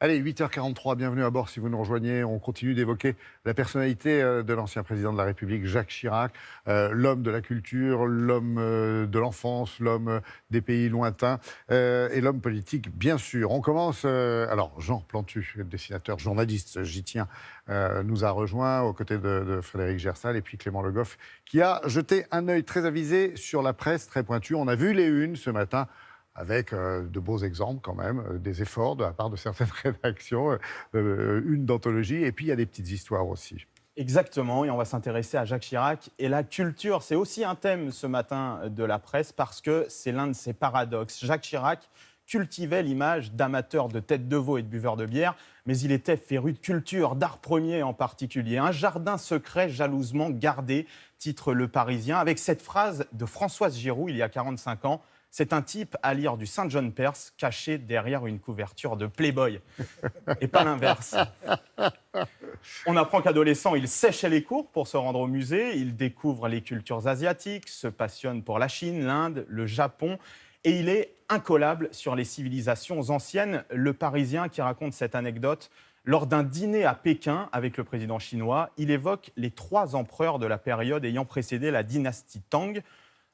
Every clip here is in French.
Allez, 8h43, bienvenue à bord si vous nous rejoignez. On continue d'évoquer la personnalité de l'ancien président de la République, Jacques Chirac, l'homme de la culture, l'homme de l'enfance, l'homme des pays lointains et l'homme politique, bien sûr. On commence... alors, Jean Plantu, dessinateur, journaliste, j'y tiens, nous a rejoint aux côtés de Frédéric Gersal et puis Clément Le Goff, qui a jeté un œil très avisé sur la presse, très pointue. On a vu les unes ce matin, avec de beaux exemples quand même, des efforts de la part de certaines rédactions, une d'anthologie, et puis il y a des petites histoires aussi. Exactement, et on va s'intéresser à Jacques Chirac. Et la culture, c'est aussi un thème ce matin de la presse, parce que c'est l'un de ses paradoxes. Jacques Chirac cultivait l'image d'amateur de tête de veau et de buveur de bière, mais il était féru de culture, d'art premier en particulier. Un jardin secret jalousement gardé, titre Le Parisien, avec cette phrase de Françoise Giroud, il y a 45 ans. C'est un type à lire du Saint John Perse caché derrière une couverture de Playboy. Et pas l'inverse. On apprend qu'adolescent, il séchait les cours pour se rendre au musée. Il découvre les cultures asiatiques, se passionne pour la Chine, l'Inde, le Japon. Et il est incollable sur les civilisations anciennes. Le Parisien qui raconte cette anecdote. Lors d'un dîner à Pékin avec le président chinois, il évoque les 3 empereurs de la période ayant précédé la dynastie Tang.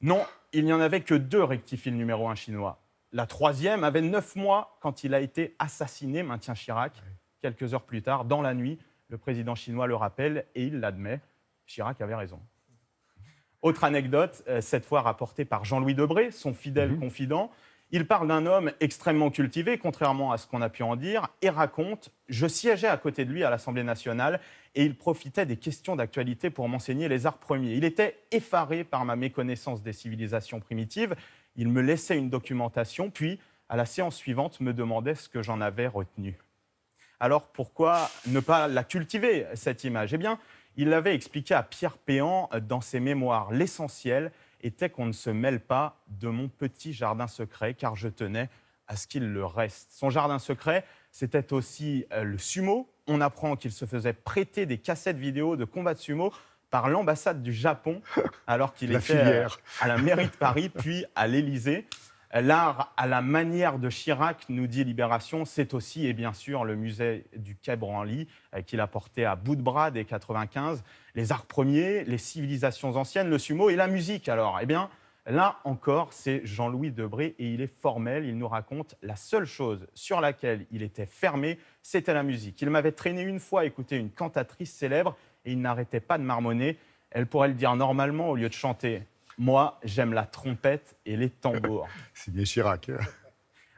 Non, il n'y en avait que 2, rectifie le numéro 1 chinois. La 3e avait 9 mois quand il a été assassiné, maintient Chirac. Quelques heures plus tard, dans la nuit, le président chinois le rappelle et il l'admet. Chirac avait raison. Autre anecdote, cette fois rapportée par Jean-Louis Debré, son fidèle confident. Il parle d'un homme extrêmement cultivé, contrairement à ce qu'on a pu en dire, et raconte « Je siégeais à côté de lui à l'Assemblée nationale et il profitait des questions d'actualité pour m'enseigner les arts premiers. Il était effaré par ma méconnaissance des civilisations primitives. Il me laissait une documentation, puis, à la séance suivante, me demandait ce que j'en avais retenu. » Alors, pourquoi ne pas la cultiver, cette image ? Eh bien, il l'avait expliqué à Pierre Péan dans ses mémoires. L'essentiel était qu'on ne se mêle pas de mon petit jardin secret, car je tenais à ce qu'il le reste. Son jardin secret, c'était aussi le sumo. On apprend qu'il se faisait prêter des cassettes vidéo de combats de sumo par l'ambassade du Japon, alors qu'il était à la mairie de Paris, puis à l'Élysée. L'art à la manière de Chirac, nous dit Libération, c'est aussi, et bien sûr, le musée du Quai Branly qu'il a porté à bout de bras dès 1995. Les arts premiers, les civilisations anciennes, le sumo et la musique. Alors, eh bien, là encore, c'est Jean-Louis Debré et il est formel. Il nous raconte la seule chose sur laquelle il était fermé, c'était la musique. Il m'avait traîné une fois écouter une cantatrice célèbre et il n'arrêtait pas de marmonner. Elle pourrait le dire normalement au lieu de chanter. Moi, j'aime la trompette et les tambours. Signé Chirac.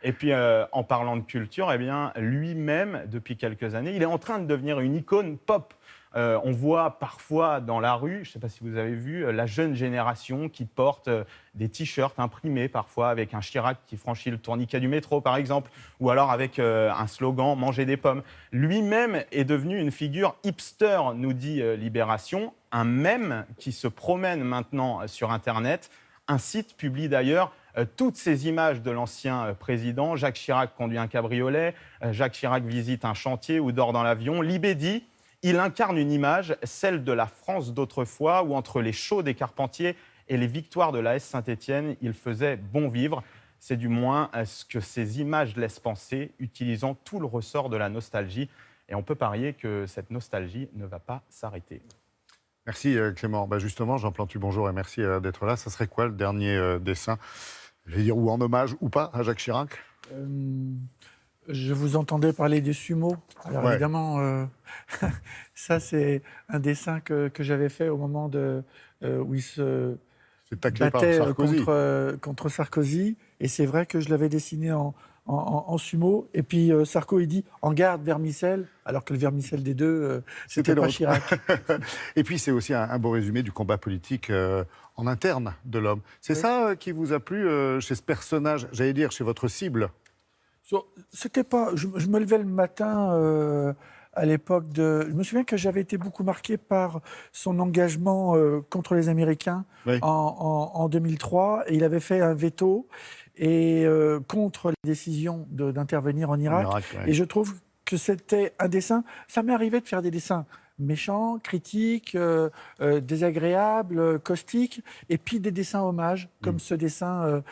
Et puis, en parlant de culture, eh bien, lui-même, depuis quelques années, il est en train de devenir une icône pop. On voit parfois dans la rue, je ne sais pas si vous avez vu, la jeune génération qui porte des t-shirts imprimés parfois avec un Chirac qui franchit le tourniquet du métro, par exemple, ou alors avec un slogan « Manger des pommes ». Lui-même est devenu une figure hipster, nous dit Libération, un mème qui se promène maintenant sur Internet. Un site publie d'ailleurs toutes ces images de l'ancien président. Jacques Chirac conduit un cabriolet, Jacques Chirac visite un chantier ou dort dans l'avion. Libé dit « Il incarne une image, celle de la France d'autrefois, où entre les chauds des Carpentiers et les victoires de l'AS Saint-Étienne, il faisait bon vivre. » C'est du moins ce que ces images laissent penser, utilisant tout le ressort de la nostalgie. Et on peut parier que cette nostalgie ne va pas s'arrêter. Merci Clément. Justement, Jean Plantu, bonjour et merci d'être là. Ça serait quoi le dernier dessin ? Je vais dire ou en hommage ou pas à Jacques Chirac ? Je vous entendais parler des sumo. Alors évidemment, ça c'est un dessin que j'avais fait au moment où il se battait contre Sarkozy. Et c'est vrai que je l'avais dessiné en sumo. Et puis Sarko, il dit « En garde, vermicelle », alors que le vermicelle des deux, c'était pas Chirac. Et puis c'est aussi un beau résumé du combat politique en interne de l'homme. C'est ça qui vous a plu chez ce personnage, j'allais dire, chez votre cible ? C'était pas... Je me levais le matin à l'époque de... Je me souviens que j'avais été beaucoup marqué par son engagement contre les Américains en 2003. Et il avait fait un veto contre la décision d'intervenir en Irak. Et je trouve que c'était un dessin... Ça m'est arrivé de faire des dessins méchant, critique, désagréable, caustique, et puis des dessins hommages, comme ce dessin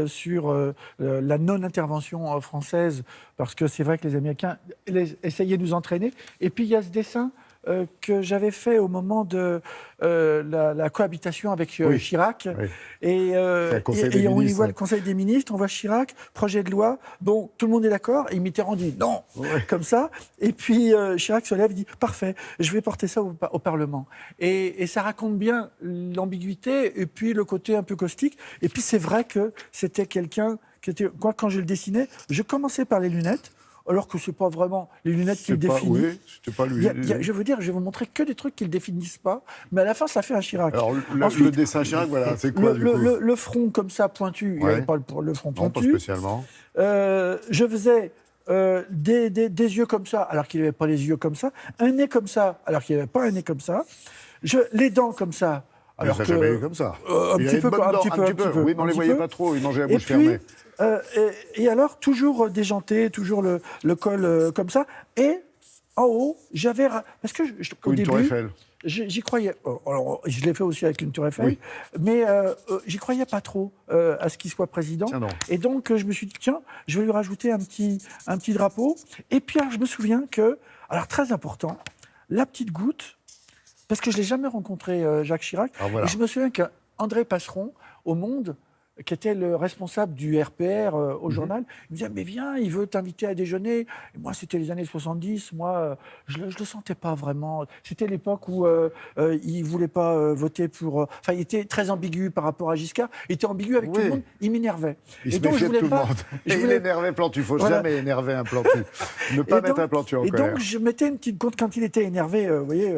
sur la non-intervention française, parce que c'est vrai que les Américains essayaient de nous entraîner. Et puis il y a ce dessin que j'avais fait au moment de la cohabitation avec Chirac. Oui. Et on y voit le Conseil des ministres, on voit Chirac, projet de loi, bon, tout le monde est d'accord, et Mitterrand dit non, comme ça. Et puis Chirac se lève et dit parfait, je vais porter ça au Parlement. Et ça raconte bien l'ambiguïté et puis le côté un peu caustique. Et puis c'est vrai que c'était quelqu'un qui était, quand je le dessinais, je commençais par les lunettes. Alors que c'est pas vraiment les lunettes qui le définissent. Oui, c'était pas lui. Je veux dire, je vais vous montrer que des trucs qui le définissent pas, mais à la fin, ça fait un Chirac. Alors, ensuite, le dessin Chirac, voilà, c'est quoi du coup le front comme ça, pointu, il n'y avait pas le front pointu. Non, pas spécialement. Je faisais des yeux comme ça, alors qu'il n'avait pas les yeux comme ça. Un nez comme ça, alors qu'il n'avait pas un nez comme ça. Les dents comme ça. Alors ça n'a jamais eu comme ça. Un petit peu. Oui, mais on ne les voyait pas trop, il mangeait la bouche fermée. Et alors, toujours déjanté, toujours le col comme ça. Et en haut, j'avais... Parce que au début, Tour Eiffel. J'y croyais. Alors, je l'ai fait aussi avec une Tour Eiffel, oui. Mais j'y croyais pas trop à ce qu'il soit président. Et donc, je me suis dit, tiens, je vais lui rajouter un petit drapeau. Et puis, alors, je me souviens que, alors très important, la petite goutte, parce que je ne l'ai jamais rencontré, Jacques Chirac. Et je me souviens qu'André Passeron, au Monde, qui était le responsable du RPR au journal, il me disait « Mais viens, il veut t'inviter à déjeuner ». Et moi, c'était les années 70, moi, je ne le sentais pas vraiment. C'était l'époque où il ne voulait pas voter pour... Enfin, il était très ambigu par rapport à Giscard. Il était ambigu avec tout le monde, il m'énervait. Il se méfiait de tout le monde. Il énervait Plantu. Il ne faut jamais énerver un Plantu. Ne pas mettre un Plantu en colère. Et donc, je mettais une petite goutte quand il était énervé. Vous voyez,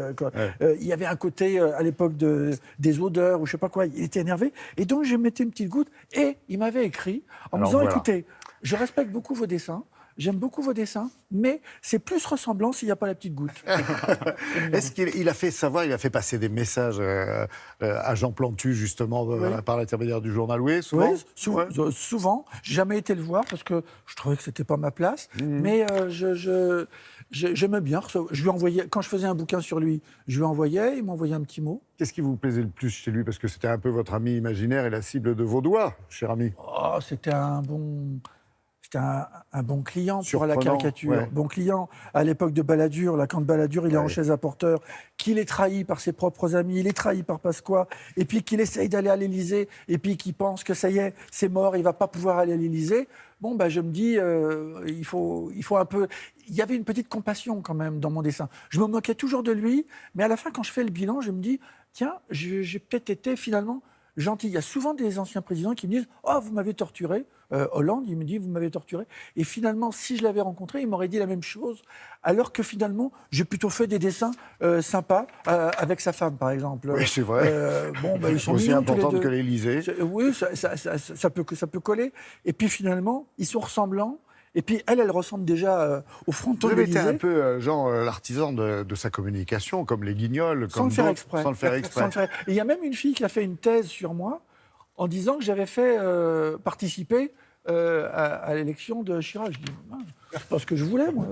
il y avait un côté, à l'époque, des odeurs ou je ne sais pas quoi, il était énervé. Et donc, je mettais une petite goutte. Et il m'avait écrit en me disant, écoutez, je respecte beaucoup vos dessins, j'aime beaucoup vos dessins, mais c'est plus ressemblant s'il n'y a pas la petite goutte. Est-ce qu'il a fait savoir, il a fait passer des messages à Jean Plantu, justement, par l'intermédiaire du journal, souvent? Oui, souvent. J'ai jamais été le voir parce que je trouvais que c'était pas ma place, mais j'aimais bien. Je lui envoyais, quand je faisais un bouquin sur lui, je lui envoyais, il m'envoyait un petit mot. Qu'est-ce qui vous plaisait le plus chez lui? Parce que c'était un peu votre ami imaginaire et la cible de vos doigts, cher ami. Oh, c'était un bon client pour la caricature. Ouais. Bon client à l'époque de Balladur, là, quand Balladur il est en chaise à porteur, qu'il est trahi par ses propres amis, il est trahi par Pasqua, et puis qu'il essaye d'aller à l'Élysée, et puis qu'il pense que ça y est, c'est mort, il ne va pas pouvoir aller à l'Élysée. Bon, je me dis, il faut un peu... Il y avait une petite compassion quand même dans mon dessin. Je me moquais toujours de lui, mais à la fin, quand je fais le bilan, je me dis, tiens, j'ai peut-être été finalement gentil. Il y a souvent des anciens présidents qui me disent « Oh, vous m'avez torturé ». Hollande, il me dit « Vous m'avez torturé ». Et finalement, si je l'avais rencontré, il m'aurait dit la même chose. Alors que finalement, j'ai plutôt fait des dessins sympas avec sa femme, par exemple. Oui, c'est vrai. Ils sont aussi importante que l'Élysée. Oui, ça peut coller. Et puis finalement, ils sont ressemblants. Et puis, elle ressemble déjà au fronton de l'Élysée. Vous avez été un peu, l'artisan de sa communication, comme les Guignols. Sans le faire exprès. Et il y a même une fille qui a fait une thèse sur moi en disant que j'avais fait participer à l'élection de Chirac. Je dis, c'est pas ce que je voulais, moi.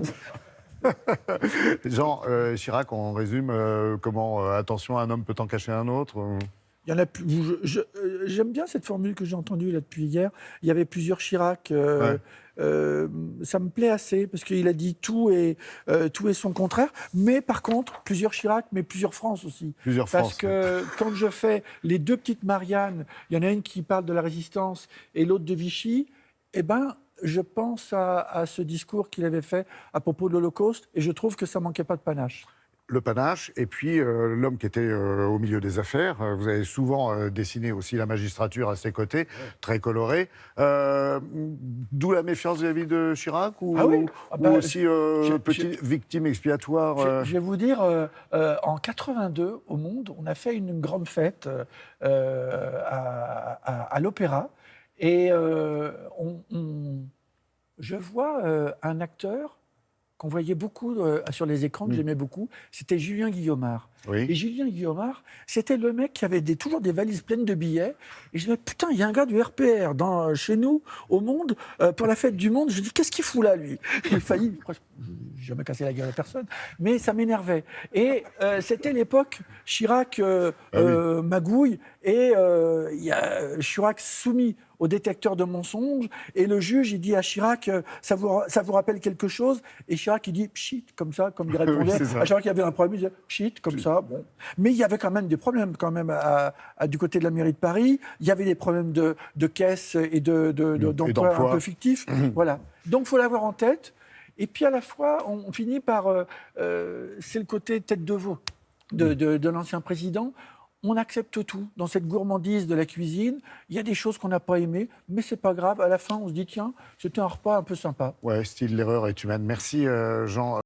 Jean Chirac, on résume comment attention, un homme peut en cacher un autre. Il y en a plus. J'aime bien cette formule que j'ai entendue là depuis hier. Il y avait plusieurs Chirac. Ça me plaît assez parce qu'il a dit tout et son contraire. Mais par contre, plusieurs Chirac, mais plusieurs France aussi. Parce que quand je fais les deux petites Marianne, il y en a une qui parle de la résistance et l'autre de Vichy. Je pense à ce discours qu'il avait fait à propos de l'Holocauste et je trouve que ça manquait pas de panache. Le panache, et puis l'homme qui était au milieu des affaires. Vous avez souvent dessiné aussi la magistrature à ses côtés, très coloré. D'où la méfiance vis-à-vis de Chirac ou aussi petite victime expiatoire Je vais vous dire, en 82, au Monde, on a fait une grande fête à l'Opéra. Et je vois un acteur qu'on voyait beaucoup sur les écrans, que j'aimais beaucoup, c'était Julien Guillaumard. Oui. Et Julien Guillaumard, c'était le mec qui avait toujours des valises pleines de billets. Et je me dis, putain, il y a un gars du RPR chez nous, au Monde, pour la fête du Monde. Je dis, qu'est-ce qu'il fout là, lui? Il a failli, j'ai jamais cassé la gueule à personne, mais ça m'énervait. Et c'était l'époque Chirac, Magouille, et il y a Chirac soumis au détecteur de mensonges, et le juge, il dit à Chirac, ça vous rappelle quelque chose? Et Chirac, il dit, pchit, comme ça, comme il répondait. Oui, à Chirac, il y avait un problème, il disait, pchit, comme ça. Bon. Mais il y avait quand même des problèmes, du côté de la mairie de Paris. Il y avait des problèmes de caisse et d'emploi un peu fictifs. Voilà. Donc, il faut l'avoir en tête. Et puis, à la fois, on finit par... c'est le côté tête de veau de l'ancien président. On accepte tout dans cette gourmandise de la cuisine. Il y a des choses qu'on n'a pas aimées, mais c'est pas grave. À la fin, on se dit, tiens, c'était un repas un peu sympa. Ouais, style l'erreur est humaine. Merci, Jean.